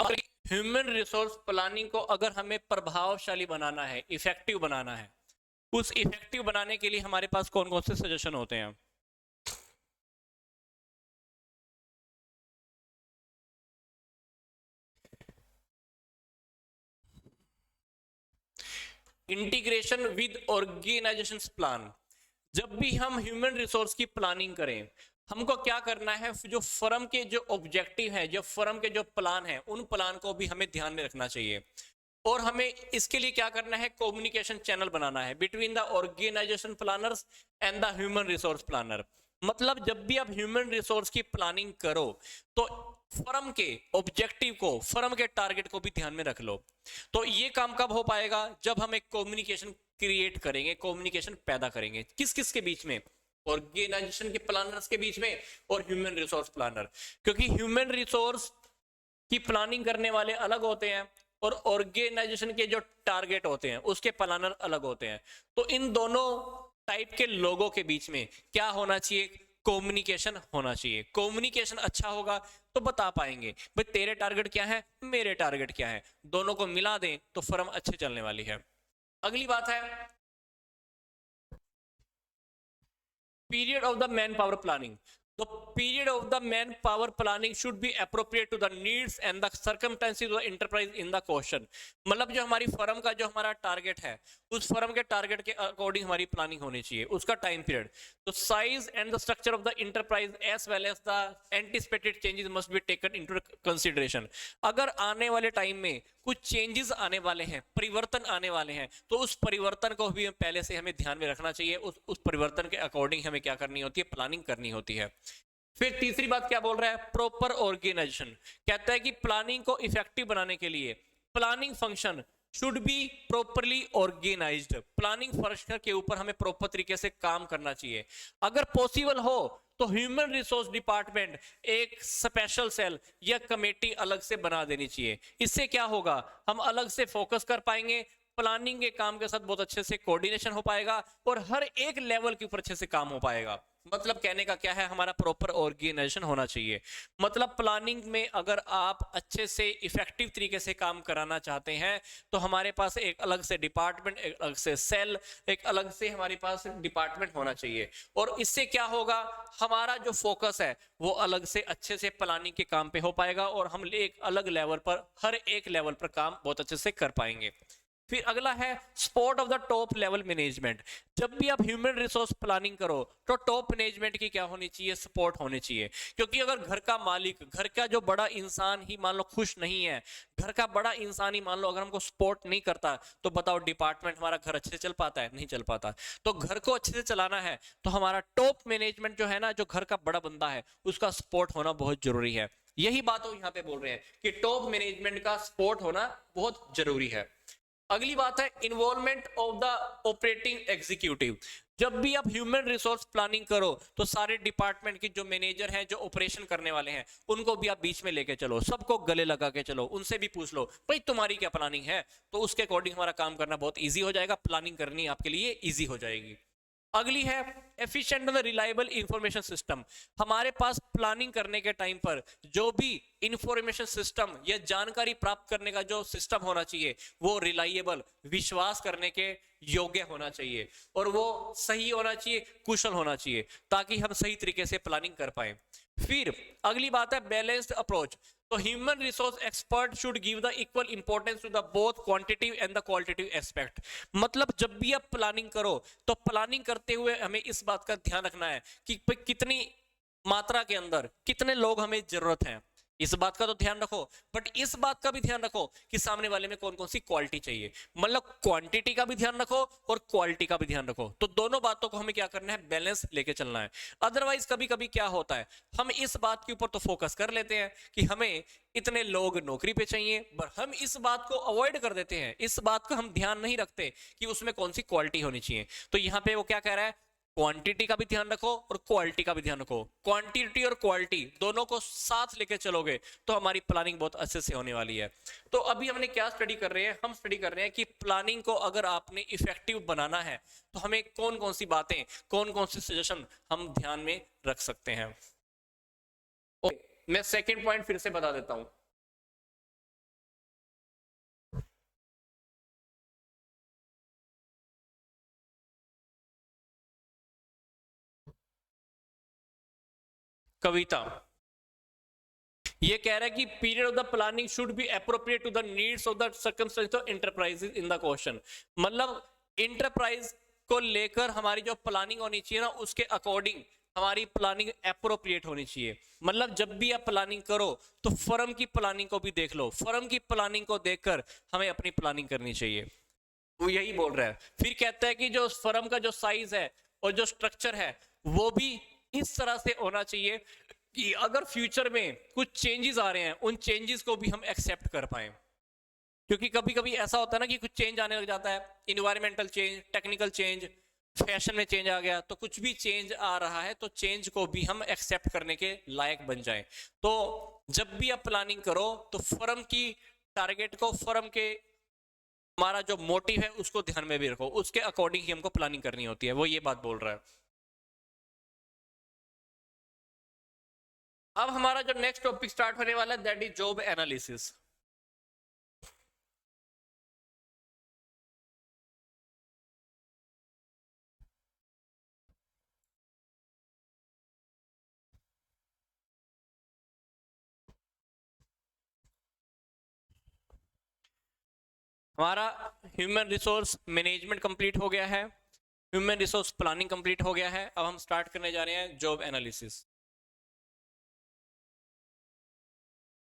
अब human resource planning को अगर हमें प्रभावशाली बनाना है, इफेक्टिव बनाना है, उस इफेक्टिव बनाने के लिए हमारे पास कौन कौन से सजेशन होते हैं? Integration with organisation plan. जब भी हम ह्यूमन रिसोर्स की प्लानिंग करें, हमको क्या करना है, जो फर्म के जो ऑब्जेक्टिव है, जो फर्म के जो प्लान है, उन प्लान को भी हमें ध्यान में रखना चाहिए। और हमें इसके लिए क्या करना है, कम्युनिकेशन चैनल बनाना है between the organisation planners and the human resource planner. मतलब जब भी आप ह्यूमन रिसोर्स की प्लानिंग करो तो फर्म के ऑब्जेक्टिव को, फर्म के टारगेट को भी ध्यान में रख लो। तो ये काम कब हो पाएगा, जब हम एक कम्युनिकेशन क्रिएट करेंगे, कम्युनिकेशन पैदा करेंगे। किस किस के बीच में? ऑर्गेनाइजेशन के प्लानर्स के बीच में और ह्यूमन रिसोर्स प्लानर। क्योंकि ह्यूमन रिसोर्स की प्लानिंग करने वाले अलग होते हैं और ऑर्गेनाइजेशन के जो टारगेट होते हैं उसके प्लानर अलग होते हैं। तो इन दोनों टाइप के लोगों के बीच में क्या होना चाहिए, कम्युनिकेशन होना चाहिए। कम्युनिकेशन अच्छा होगा तो बता पाएंगे भाई तेरे टारगेट क्या है, मेरे टारगेट क्या है, दोनों को मिला दें तो फर्म अच्छे चलने वाली है। अगली बात है period of the man power planning. The period of the manpower planning should be appropriate to the needs and the circumstances of the enterprise in the question। मतलब जो हमारी फर्म का जो हमारा टारगेट है, उस फर्म के टारगेट के अकॉर्डिंग हमारी प्लानिंग होनी चाहिए, उसका टाइम पीरियड। तो size and the structure of the enterprise as well as the anticipated changes must be taken into consideration. अगर आने वाले टाइम में कुछ चेंजेस आने वाले हैं, परिवर्तन आने वाले हैं, तो उस परिवर्तन को भी पहले से हमें ध्यान में रखना चाहिए। उस परिवर्तन के अकॉर्डिंग हमें क्या करनी होती है, प्लानिंग करनी होती है। फिर तीसरी बात क्या बोल रहा है, प्रॉपर ऑर्गेनाइजेशन। कहता है कि प्लानिंग को इफेक्टिव बनाने के लिए planning function should be properly organised. Planning function के ऊपर हमें प्रॉपर तरीके से काम करना चाहिए। अगर पॉसिबल हो तो ह्यूमन रिसोर्स डिपार्टमेंट एक स्पेशल सेल या कमेटी अलग से बना देनी चाहिए। इससे क्या होगा, हम अलग से फोकस कर पाएंगे, प्लानिंग के काम के साथ बहुत अच्छे से कोऑर्डिनेशन हो पाएगा और हर एक लेवल के ऊपर अच्छे से काम हो पाएगा। मतलब कहने का क्या है, हमारा प्रॉपर ऑर्गेनाइजेशन होना चाहिए। मतलब प्लानिंग में अगर आप अच्छे से इफेक्टिव तरीके से काम कराना चाहते हैं तो हमारे पास एक अलग से डिपार्टमेंट, एक अलग से सेल, एक अलग से हमारे पास डिपार्टमेंट होना चाहिए। और इससे क्या होगा, हमारा जो फोकस है वो अलग से अच्छे से प्लानिंग के काम पे हो पाएगा और हम एक अलग लेवल पर, हर एक लेवल पर काम बहुत अच्छे से कर पाएंगे। फिर अगला है support of the top level management. जब भी आप ह्यूमन रिसोर्स प्लानिंग करो तो टॉप मैनेजमेंट की क्या होनी चाहिए, सपोर्ट होनी चाहिए। क्योंकि अगर घर का मालिक, घर का जो बड़ा इंसान ही मान लो खुश नहीं है, घर का बड़ा इंसान ही मान लो अगर हमको सपोर्ट नहीं करता, तो बताओ डिपार्टमेंट हमारा घर अच्छे से चल पाता है? नहीं चल पाता। तो घर को अच्छे से चलाना है तो हमारा टॉप मैनेजमेंट जो है ना, जो घर का बड़ा बंदा है, उसका सपोर्ट होना बहुत जरूरी है। यही बात वो यहाँ पे बोल रहे हैं कि टॉप मैनेजमेंट का सपोर्ट होना बहुत जरूरी है। अगली बात है involvement of the operating executive. जब भी आप ह्यूमन रिसोर्स प्लानिंग करो तो सारे डिपार्टमेंट के जो मैनेजर हैं, जो ऑपरेशन करने वाले हैं, उनको भी आप बीच में लेके चलो, सबको गले लगा के चलो, उनसे भी पूछ लो भाई तुम्हारी क्या प्लानिंग है। तो उसके अकॉर्डिंग हमारा काम करना बहुत ईजी हो जाएगा, प्लानिंग करनी आपके लिए ईजी हो जाएगी। अगली है efficient and reliable information system. हमारे पास प्लानिंग करने के टाइम पर जो भी इंफॉर्मेशन सिस्टम या जानकारी प्राप्त करने का जो सिस्टम होना चाहिए वो रिलायबल, विश्वास करने के योग्य होना चाहिए और वो सही होना चाहिए, कुशल होना चाहिए, ताकि हम सही तरीके से प्लानिंग कर पाए। फिर अगली बात है बैलेंस्ड अप्रोच। तो human resource expert should give the equal importance to the both quantitative and the qualitative aspect. मतलब जब भी आप प्लानिंग करो तो प्लानिंग करते हुए हमें इस बात का ध्यान रखना है कि कितनी मात्रा के अंदर कितने लोग हमें जरूरत है, इस बात का तो ध्यान रखो। बट इस बात का भी ध्यान रखो कि सामने वाले में कौन कौन सी क्वालिटी चाहिए। मतलब क्वांटिटी का भी ध्यान रखो और क्वालिटी का भी ध्यान रखो। तो दोनों बातों को हमें क्या करना है, बैलेंस लेके चलना है। अदरवाइज कभी कभी क्या होता है, हम इस बात के ऊपर तो फोकस कर लेते हैं कि हमें इतने लोग नौकरी पे चाहिए, पर हम इस बात को अवॉइड कर देते हैं, इस बात का हम ध्यान नहीं रखते कि उसमें कौन सी क्वालिटी होनी चाहिए। तो यहाँ पे वो क्या कह रहा है, क्वांटिटी का भी ध्यान रखो और क्वालिटी का भी ध्यान रखो। क्वांटिटी और क्वालिटी दोनों को साथ लेके चलोगे तो हमारी प्लानिंग बहुत अच्छे से होने वाली है। तो अभी हमने क्या स्टडी कर रहे हैं, हम स्टडी कर रहे हैं कि प्लानिंग को अगर आपने इफेक्टिव बनाना है तो हमें कौन कौन सी बातें, कौन कौन से सजेशन हम ध्यान में रख सकते हैं। मैं सेकेंड पॉइंट फिर से बता देता हूं। कविता ये कह रहा है कि period of the planning should be appropriate to the needs of the circumstances of enterprises in the question. मतलब इंटरप्राइज को लेकर हमारी जो प्लानिंग होनी चाहिए ना, उसके अकॉर्डिंग हमारी प्लानिंग एप्रोप्रिएट होनी चाहिए। मतलब जब भी आप प्लानिंग करो तो फर्म की प्लानिंग को भी देख लो, फर्म की प्लानिंग को देखकर हमें अपनी प्लानिंग करनी चाहिए। वो यही बोल रहा है। फिर कहता है कि जो फर्म का जो साइज है और जो स्ट्रक्चर है वो भी इस तरह से होना चाहिए कि अगर फ्यूचर में कुछ चेंजेस आ रहे हैं उन चेंजेस को भी हम एक्सेप्ट कर पाए। क्योंकि कभी कभी ऐसा होता है ना कि कुछ चेंज आने लग जाता है, environmental change, technical change, fashion में चेंज आ गया, तो कुछ भी चेंज आ रहा है तो चेंज को भी हम एक्सेप्ट करने के लायक बन जाएं। तो जब भी आप प्लानिंग करो तो फर्म की टारगेट को, फर्म के हमारा जो मोटिव है उसको ध्यान में भी रखो, उसके अकॉर्डिंग ही हमको प्लानिंग करनी होती है। वो ये बात बोल रहा है। अब हमारा जो नेक्स्ट टॉपिक स्टार्ट होने वाला है दैट इज जॉब एनालिसिस। हमारा ह्यूमन रिसोर्स मैनेजमेंट कंप्लीट हो गया है, ह्यूमन रिसोर्स प्लानिंग कंप्लीट हो गया है। अब हम स्टार्ट करने जा रहे हैं जॉब एनालिसिस।